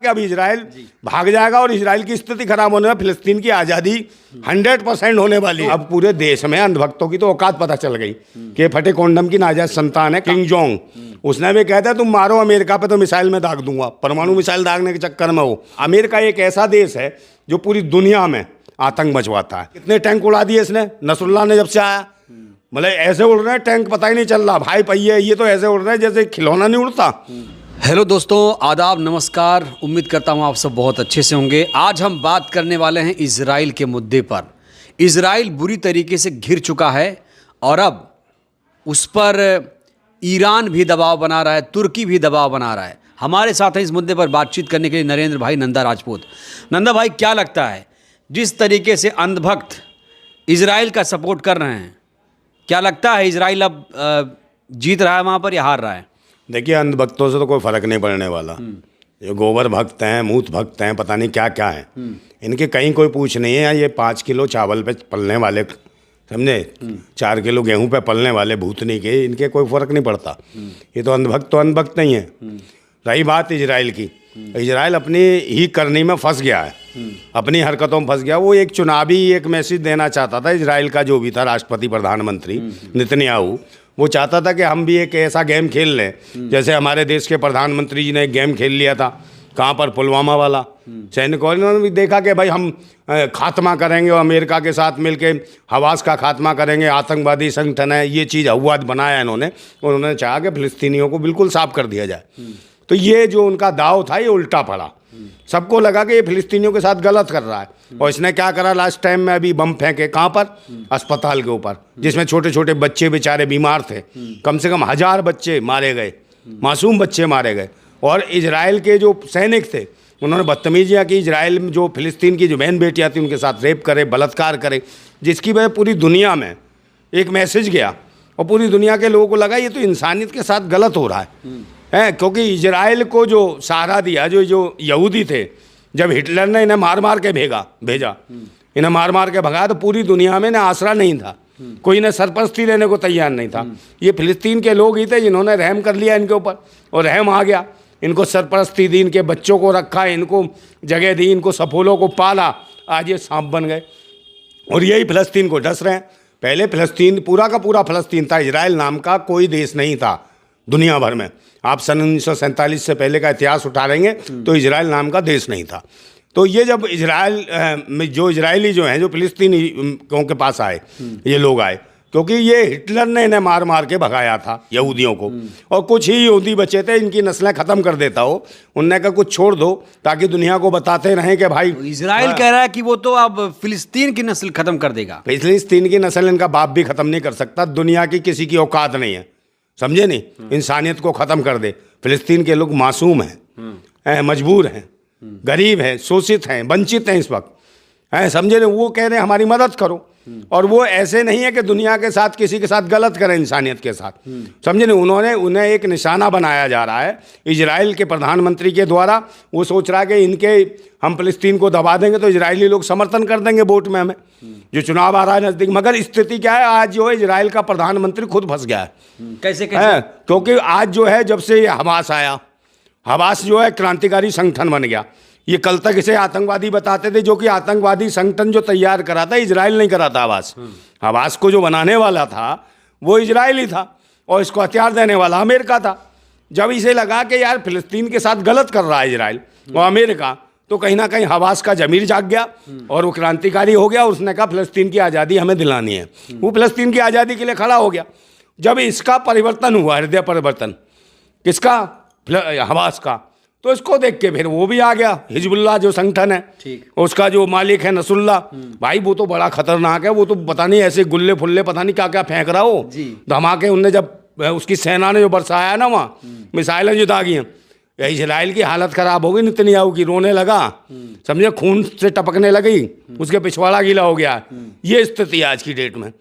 कि अब इजराइल भाग जाएगा और इजराइल की स्थिति खराब होने में फिलिस्तीन की आज़ादी 100% होने वाली है। अब पूरे देश में अंधभक्तों की तो औकात पता चल गई कि फटे कोंडम की नाजायज संतान है किंग जोंग। उसने भी कहता है तुम मारो अमेरिका पे तो मिसाइल में दाग दूंगा, परमाणु मिसाइल दागने के चक्कर में हो। अमेरिका एक ऐसा देश है जो पूरी दुनिया में आतंक मचवाता है। कितने टैंक उड़ा दिए इसने, नसरुल्लाह ने जब से आया, मतलब ऐसे उड़ रहे हैं टैंक पता ही नहीं चल रहा। भाई पहिए ये तो ऐसे उड़ रहे हैं जैसे खिलौना नहीं उड़ता। हेलो दोस्तों, आदाब, नमस्कार। उम्मीद करता हूँ आप सब बहुत अच्छे से होंगे। आज हम बात करने वाले हैं इजराइल के मुद्दे पर। इजराइल बुरी तरीके से घिर चुका है और अब उस पर ईरान भी दबाव बना रहा है, तुर्की भी दबाव बना रहा है। हमारे साथ हैं इस मुद्दे पर बातचीत करने के लिए नरेंद्र भाई नंदा राजपूत। नंदा भाई, क्या लगता है जिस तरीके से अंधभक्त इजराइल का सपोर्ट कर रहे हैं, क्या लगता है इजराइल अब जीत रहा है वहाँ पर या हार रहा है? देखिए, अंधभक्तों से तो कोई फर्क नहीं पड़ने वाला। ये गोबर भक्त हैं, मूत भक्त हैं, पता नहीं क्या क्या है, इनके कहीं कोई पूछ नहीं है। ये 5 किलो चावल पे पलने वाले, समझे, 4 किलो गेहूं पे पलने वाले भूतनी के, इनके कोई फर्क नहीं पड़ता। ये तो अंधभक्त नहीं है। रही बात इजराइल की, इजराइल अपनी ही करनी में फंस गया है, अपनी हरकतों में फंस गया। वो एक चुनावी एक मैसेज देना चाहता था इजराइल का जो भी था राष्ट्रपति प्रधानमंत्री नेतन्याहू। वो चाहता था कि हम भी एक ऐसा गेम खेल लें जैसे हमारे देश के प्रधानमंत्री जी ने एक गेम खेल लिया था। कहाँ पर? पुलवामा वाला। सैनिकों ने भी देखा कि भाई हम खात्मा करेंगे और अमेरिका के साथ मिलकर हवास का खात्मा करेंगे, आतंकवादी संगठन है, ये चीज़ अववाद बनाया इन्होंने। उन्होंने चाहा कि फिलिस्तीनियों को बिल्कुल साफ कर दिया जाए। तो ये जो उनका दाव था ये उल्टा पड़ा। सबको लगा कि ये फिलिस्तीनियों के साथ गलत कर रहा है। और इसने क्या करा लास्ट टाइम में, अभी बम फेंके कहाँ पर? अस्पताल के ऊपर, जिसमें छोटे छोटे बच्चे बेचारे बीमार थे। कम से कम 1000 बच्चे मारे गए, मासूम बच्चे मारे गए। और इजराइल के जो सैनिक थे उन्होंने बदतमीजियाँ की। इजराइल में जो फिलिस्तीन की जो बहन बेटियाँ थी उनके साथ रेप करे, बलात्कार करे, जिसकी वजह पूरी दुनिया में एक मैसेज गया और पूरी दुनिया के लोगों को लगा ये तो इंसानियत के साथ गलत हो रहा है। क्योंकि इजराइल को जो सहारा दिया जो यहूदी थे, जब हिटलर ने इन्हें मार मार के भेजा, इन्हें मार मार के भगाया, तो पूरी दुनिया में इन्हें आसरा नहीं था, कोई इन्हें सरपरस्ती देने को तैयार नहीं था। ये फिलिस्तीन के लोग ही थे जिन्होंने रहम कर लिया इनके ऊपर, और रहम आ गया। इनको सरपरस्ती दी, इनके बच्चों को रखा, इनको जगह दी, इनको सफोलों को पाला, आज ये सांप बन गए और यही फिलिस्तीन को डस रहे हैं। पहले फिलिस्तीन पूरा का पूरा फिलिस्तीन था, इजराइल नाम का कोई देश नहीं था दुनिया भर में। आप सन 1947 से पहले का इतिहास उठा लेंगे तो इजराइल नाम का देश नहीं था। तो ये जब इजराइल में जो इजरायली जो हैं, जो फिलिस्तीनियों के पास आए, ये लोग आए क्योंकि ये हिटलर ने इन्हें मार मार के भगाया था यहूदियों को, और कुछ ही यहूदी बचे थे, इनकी नस्लें ख़त्म कर देता हो। उनने कहा कुछ छोड़ दो ताकि दुनिया को बताते रहें कि भाई इजराइल कह रहा है कि वो तो अब फिलिस्तीन की नस्ल खत्म कर देगा। फिलिस्तीन की नस्ल इनका बाप भी ख़त्म नहीं कर सकता। दुनिया की किसी की औकात नहीं है, समझे नहीं, इंसानियत को ख़त्म कर दे। फिलिस्तीन के लोग मासूम हैं, मजबूर हैं, गरीब हैं, शोषित हैं, वंचित हैं इस वक्त, हैं, समझे नहीं। वो कह रहे हैं हमारी मदद करो, और वो ऐसे नहीं है कि दुनिया के साथ किसी के साथ गलत करें, इंसानियत के साथ, समझे नहीं। उन्हें एक निशाना बनाया जा रहा है इजराइल के प्रधानमंत्री के द्वारा। वो सोच रहा है कि इनके हम फिलिस्तीन को दबा देंगे तो इजरायली लोग समर्थन कर देंगे वोट में हमें, जो चुनाव आ रहा है नज़दीक। मगर स्थिति क्या है, आज जो है इजराइल का प्रधानमंत्री खुद फंस गया है। कैसे? क्योंकि आज जो है जब से ये हमास आया, हमास जो है क्रांतिकारी संगठन बन गया। ये कल तक इसे आतंकवादी बताते थे, जो कि आतंकवादी संगठन जो तैयार करा था इजराइल नहीं करा था। हमास को जो बनाने वाला था वो इजराइल ही था, और इसको हथियार देने वाला अमेरिका था। जब इसे लगा कि यार फिलिस्तीन के साथ गलत कर रहा है इजराइल और अमेरिका, तो कहीं ना कहीं हमास का जमीर जाग गया और वो क्रांतिकारी हो गया। उसने कहा फिलिस्तीन की आज़ादी हमें दिलानी है। वो फिलिस्तीन की आज़ादी के लिए खड़ा हो गया। जब इसका परिवर्तन हुआ, हृदय परिवर्तन किसका? हमास का। तो इसको देख के फिर वो भी आ गया, हिजबुल्लाह जो संगठन है, उसका जो मालिक है नसरुल्लाह, भाई वो तो बड़ा खतरनाक है। वो तो पता नहीं ऐसे गुल्ले फुल्ले पता नहीं क्या क्या फेंक रहा हो, धमाके। उनने जब उसकी सेना ने जो बरसाया ना वहाँ मिसाइलें जो दागी हैं, इजराइल की हालत खराब हो गई नेतन्याहू की, रोने लगा, समझे, खून से टपकने लगी, उसके पिछवाड़ा गीला हो गया। ये स्थिति आज की डेट में।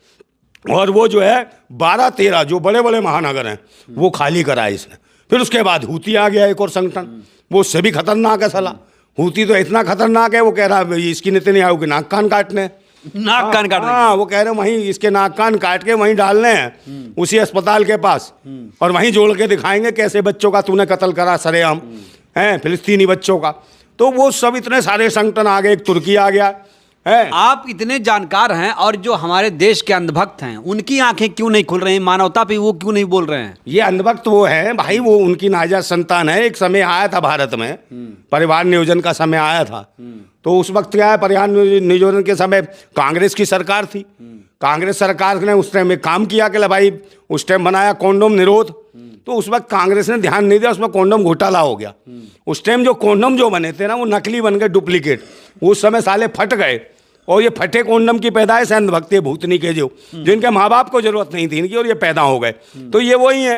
और वो जो है 12-13 जो बड़े बड़े महानगर हैं वो खाली कराए इसने। फिर उसके बाद हूती आ गया, एक और संगठन, वो उससे भी खतरनाक है साला। हूती तो इतना खतरनाक है, वो कह रहा है इसकी नेतन्याहू के नाक कान काटने, नाक कान काट देंगे। हाँ, वो कह रहे हैं वहीं इसके नाक कान काट के वहीं डालने हैं उसी अस्पताल के पास, और वहीं जोड़ के दिखाएंगे कैसे बच्चों का तूने कत्ल करा सरेआम, हैं फिलिस्तीनी बच्चों का। तो वो सब इतने सारे संगठन आ गए, एक तुर्की आ गया है। आप इतने जानकार हैं और जो हमारे देश के अंधभक्त हैं उनकी आंखें क्यों नहीं खुल रही, मानवता पे वो क्यों नहीं बोल रहे हैं? ये अंधभक्त वो है भाई, वो उनकी नाजायज संतान है। एक समय आया था भारत में, परिवार नियोजन का समय आया था, तो उस वक्त क्या है, परिवार नियोजन के समय कांग्रेस की सरकार थी। कांग्रेस सरकार ने उस टाइम में काम किया कि भाई उस टाइम बनाया कॉन्डोम निरोध, तो उस वक्त कांग्रेस ने ध्यान नहीं दिया, उसमें कॉन्डोम घोटाला हो गया। उस टाइम जो कॉन्डोम जो बने थे ना वो नकली बन गए, डुप्लीकेट। उस समय साले फट गए, और ये फटे कॉन्डम की पैदाइश है अंधभक्ति भूतनी के जो जिनके माँ बाप को जरूरत नहीं थी इनकी, और ये पैदा हो गए। तो ये वही है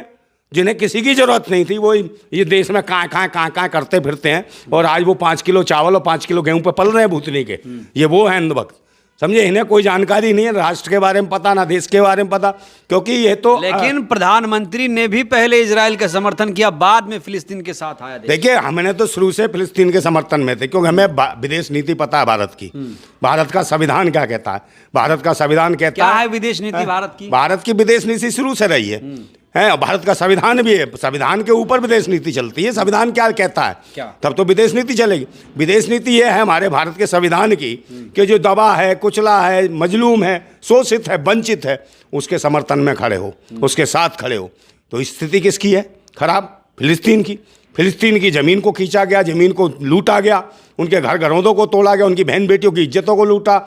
जिन्हें किसी की जरूरत नहीं थी, वही ये देश में कहाँ करते फिरते हैं, और आज वो 5 किलो चावल और 5 किलो गेहूं पे पल रहे हैं भूतनी के। ये वो है अंधभक्त, समझे। इन्हें कोई जानकारी नहीं है राष्ट्र के बारे में पता, ना देश के बारे में पता, क्योंकि ये तो लेकिन प्रधानमंत्री ने भी पहले इजराइल का समर्थन किया, बाद में फिलिस्तीन के साथ आया। देखिए, हमने तो शुरू से फिलिस्तीन के समर्थन में थे, क्योंकि हमें विदेश नीति पता है भारत की। भारत का संविधान क्या कहता है? भारत का संविधान कहता क्या है विदेश नीति भारत की? भारत की विदेश नीति शुरू से रही है भारत का संविधान भी है, संविधान के ऊपर विदेश नीति चलती है। संविधान क्या कहता है क्या? तब तो विदेश नीति चलेगी। विदेश नीति ये है हमारे भारत के संविधान की कि जो दबा है, कुचला है, मजलूम है, शोषित है, वंचित है, उसके समर्थन में खड़े हो, उसके साथ खड़े हो। तो स्थिति किसकी है खराब? फिलिस्तीन की। फिलिस्तीन की ज़मीन को खींचा गया, ज़मीन को लूटा गया, उनके घर घरौंदों को तोड़ा गया, उनकी बहन बेटियों की इज्जतों को लूटा,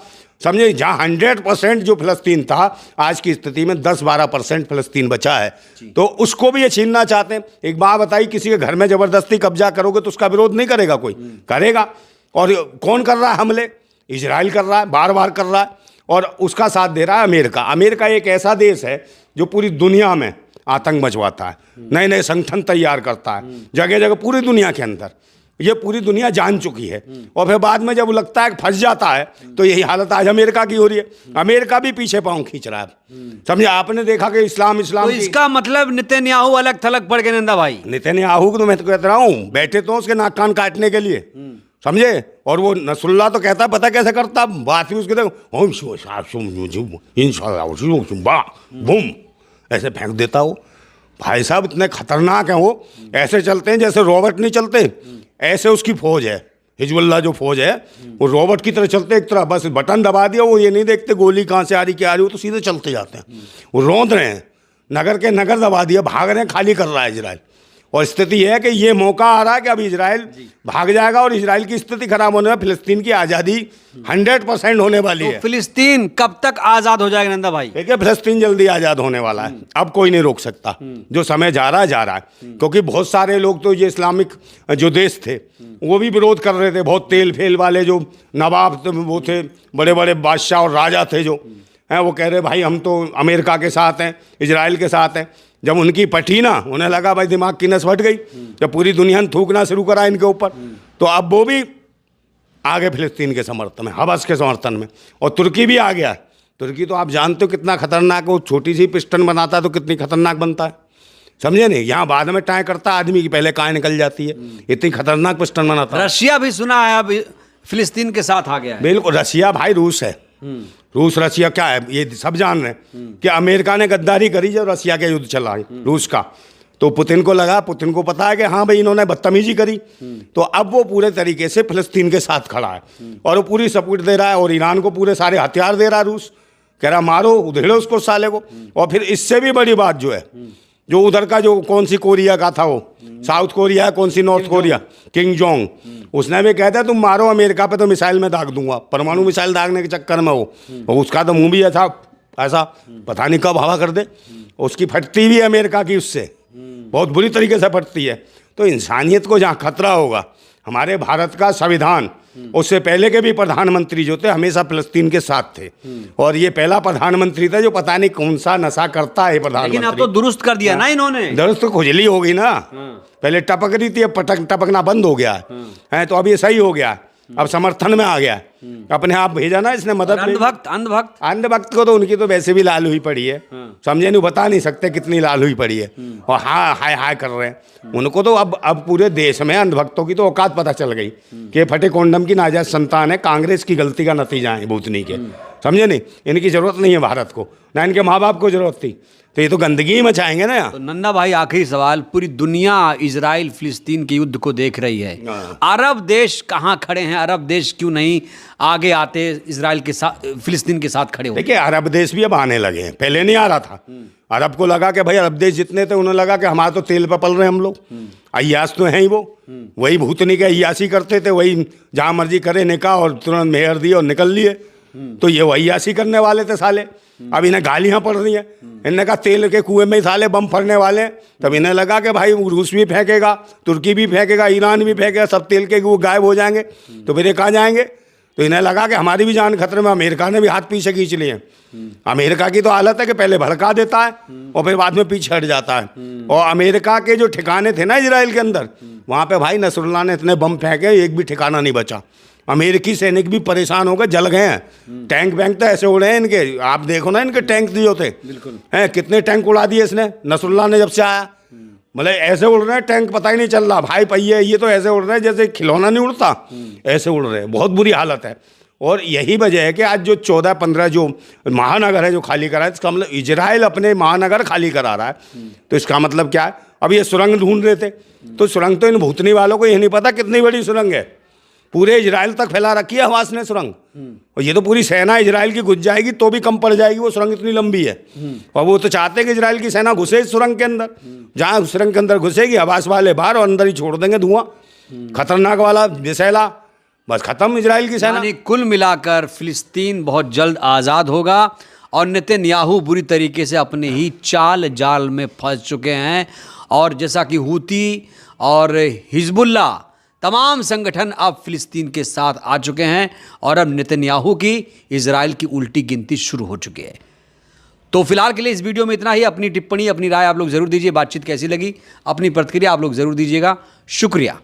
समझे। जहाँ 100% जो फिलिस्तीन था, आज की स्थिति में 10-12% फिलिस्तीन बचा है, तो उसको भी ये छीनना चाहते हैं। एक बात बताइए, किसी के घर में ज़बरदस्ती कब्जा करोगे तो उसका विरोध नहीं करेगा कोई? करेगा। और कौन कर रहा है हमले? इजराइल कर रहा है, बार बार कर रहा है, और उसका साथ दे रहा है अमेरिका। अमेरिका एक ऐसा देश है जो पूरी दुनिया में आतंक मचवाता है, नए नए संगठन तैयार करता है जगह जगह पूरी दुनिया के अंदर। ये पूरी दुनिया जान चुकी है, और फिर बाद में जब लगता है कि फंस जाता है, तो यही हालत आज अमेरिका की हो रही है। अमेरिका भी पीछे पांव खींच रहा है, समझे। आपने देखा कि इस्लाम तो इसका मतलब नेतन्याहू अलग थलग पड़ गए नंदा भाई। नेतन्याहू को तो मैं तो कहता रहा हूँ, बैठे तो उसके नाक कान काटने के लिए, समझे। और वो नसरुल्लाह तो कहता है, पता कैसे करता, बात भी उसके देखो, बूम ऐसे फेंक देता हो। भाई साहब इतने खतरनाक हैं वो, ऐसे चलते हैं जैसे रॉबर्ट नहीं चलते, ऐसे उसकी फौज है। हिजबुल्लाह जो फौज है वो रॉबर्ट की तरह चलते, एक तरह बस बटन दबा दिया, वो ये नहीं देखते गोली कहाँ से आ रही क्या आ रही, वो तो सीधे चलते जाते हैं। वो रौंद रहे हैं, नगर के नगर दबा दिया, भाग रहे हैं, खाली कर रहा है इजराइल। और स्थिति यह है कि ये मौका आ रहा है कि अब इजराइल भाग जाएगा, और इजराइल की स्थिति खराब होने में फिलिस्तीन की आज़ादी 100% होने वाली है। फिलिस्तीन कब तक आज़ाद हो जाएगा नंदा भाई? देखिए, फिलिस्तीन जल्दी आज़ाद होने वाला है, अब कोई नहीं रोक सकता। जो समय जा रहा है, क्योंकि बहुत सारे लोग तो ये इस्लामिक जो देश थे वो भी विरोध कर रहे थे। बहुत तेल फेल वाले जो नवाब वो थे, बड़े बड़े बादशाह और राजा थे जो हैं, वो कह रहे भाई हम तो अमेरिका के साथ हैं, इजराइल के साथ हैं। जब उनकी पटी ना, उन्हें लगा भाई दिमाग की नस फट गई, जब पूरी दुनिया ने थूकना शुरू करा इनके ऊपर, तो अब वो भी आगे फिलिस्तीन के समर्थन में, हबस के समर्थन में। और तुर्की भी आ गया। तुर्की तो आप जानते हो कितना खतरनाक है, वो छोटी सी पिस्टन बनाता है तो कितनी खतरनाक बनता है, समझे नहीं। यहाँ बाद में टाई करता है आदमी की, पहले काय निकल जाती है, इतनी खतरनाक पिस्टन बनाता है। रशिया भी सुना है अब फिलिस्तीन के साथ आ गया है। बिल्कुल, रशिया भाई रूस है। रूस रशिया क्या है ये सब जान रहे हैं कि अमेरिका ने गद्दारी करी जब रशिया के युद्ध चला रूस का, तो पुतिन को लगा, पुतिन को पता है कि हाँ भाई इन्होंने बदतमीजी करी, तो अब वो पूरे तरीके से फिलिस्तीन के साथ खड़ा है, और वो पूरी सपोर्ट दे रहा है, और ईरान को पूरे सारे हथियार दे रहा है रूस, कह रहा मारो उधेड़ो उसको साले को। और फिर इससे भी बड़ी बात जो है, जो उधर का जो कौन सी कोरिया का था वो, साउथ कोरिया कौन सी नॉर्थ कोरिया, किंग जोंग, उसने भी कहता है तुम मारो अमेरिका पे तो मिसाइल में दाग दूंगा, परमाणु मिसाइल दागने के चक्कर में वो, और उसका तो मुंह भी ऐसा ऐसा पता नहीं कब हवा कर दे, उसकी फटती भी है अमेरिका की, उससे बहुत बुरी तरीके से फटती है। तो इंसानियत को जहाँ खतरा होगा, हमारे भारत का संविधान, उससे पहले के भी प्रधानमंत्री जो थे हमेशा फिलिस्तीन के साथ थे, और ये पहला प्रधानमंत्री था जो पता नहीं कौन सा नशा करता है प्रधानमंत्री। लेकिन अब तो दुरुस्त कर दिया ना इन्होंने। दुरुस्त तो खुजली हो गई ना, पहले टपक रही थी, अब टपकना बंद हो गया है, तो अब ये सही हो गया। अब समर्थन में आ गया है, अपने आप भेजा ना इसने मदद। अंधभक्त को तो उनकी तो वैसे भी लाल हुई पड़ी है, समझे नहीं, बता नहीं सकते कितनी लाल हुई पड़ी है, और हाँ हाय हाय कर रहे हैं। उनको तो अब पूरे देश में अंधभक्तों की तो औकात पता चल गई कि फटे कोंडम की नाजायज संतान है, कांग्रेस की गलती का नतीजा है भूतनी के, समझे नहीं। इनकी जरूरत नहीं है भारत को, ना इनके माँ बाप को जरूरत थी, तो ये तो गंदगी ही मचाएंगे ना यहाँ। तो नन्ना भाई, आखिरी सवाल, पूरी दुनिया इजराइल फिलिस्तीन के युद्ध को देख रही है, अरब देश कहाँ खड़े हैं? अरब देश क्यों नहीं आगे आते, इजराइल के साथ फिलिस्तीन के साथ खड़े हो? देखिए अरब देश भी अब आने लगे हैं, पहले नहीं आ रहा था। अरब को लगा कि भाई अरब देश जितने थे उन्हें लगा कि हमारा तो तेल पे पल रहे हैं हम लोग, अय्यास तो हैं ही वो, वही भूतनी के अय्यासी करते थे, वही जहाँ मर्जी करे निकाह और तुरंत मेहर दिए और निकल लिए, तो ये अय्यासी करने वाले थे साले। अब इन्हें गालियाँ पड़ रही हैं, इन्होंने कहा तेल के कुएं में ही साले बम फटने वाले हैं, तब इन्हें लगा कि भाई रूस भी फेंकेगा, तुर्की भी फेंकेगा, ईरान भी फेंकेगा, सब तेल के वो गायब हो जाएंगे, तो फिर ये कहाँ जाएंगे? तो इन्हें लगा कि हमारी भी जान खतरे में। अमेरिका ने भी हाथ पीछे खींच लिए हैं। अमेरिका की तो हालत है कि पहले भड़का देता है और फिर बाद में पीछे हट जाता है। और अमेरिका के जो ठिकाने थे ना इजराइल के अंदर, वहाँ पे भाई नसरुल्लाह ने इतने बम फेंके, एक भी ठिकाना नहीं बचा। अमेरिकी सैनिक भी परेशान होकर जल गए हैं। टैंक वैंक तो ऐसे उड़े हैं इनके, आप देखो ना इनके टैंक दिए होते हैं, कितने टैंक उड़ा दिए इसने नसरुल्लाह ने जब से आया। मतलब ऐसे उड़ रहे हैं टैंक, पता ही नहीं चल रहा भाई पहिए, ये तो ऐसे उड़ रहे हैं जैसे खिलौना नहीं उड़ता, ऐसे उड़ रहे हैं। बहुत बुरी हालत है। और यही वजह है कि आज जो 14-15 जो महानगर है जो खाली करा है, इसका मतलब इजराइल अपने महानगर खाली करा रहा है। तो इसका मतलब क्या है? अब ये सुरंग ढूंढ रहे थे, तो सुरंग तो इन भूतनी वालों को ये नहीं पता कितनी बड़ी सुरंग है, पूरे इजराइल तक फैला रखी है हमास ने सुरंग। और ये तो पूरी सेना इजराइल की घुस जाएगी तो भी कम पड़ जाएगी, वो सुरंग इतनी लंबी है। और वो तो चाहते हैं कि इजराइल की सेना घुसे इस सुरंग के अंदर, जहाँ सुरंग के अंदर घुसेगी हवास वाले बाहर और अंदर ही छोड़ देंगे धुआं, खतरनाक वाला विषैला, बस खत्म इजराइल की सेना। यानी कुल मिलाकर फिलिस्तीन बहुत जल्द आज़ाद होगा और नेतन्याहू बुरी तरीके से अपने ही चाल जाल में फंस चुके हैं। और जैसा कि हूती और हिजबुल्ला तमाम संगठन अब फिलिस्तीन के साथ आ चुके हैं और अब नेतन्याहू की इजराइल की उल्टी गिनती शुरू हो चुकी है। तो फिलहाल के लिए इस वीडियो में इतना ही। अपनी टिप्पणी, अपनी राय आप लोग ज़रूर दीजिए। बातचीत कैसी लगी, अपनी प्रतिक्रिया आप लोग ज़रूर दीजिएगा। शुक्रिया।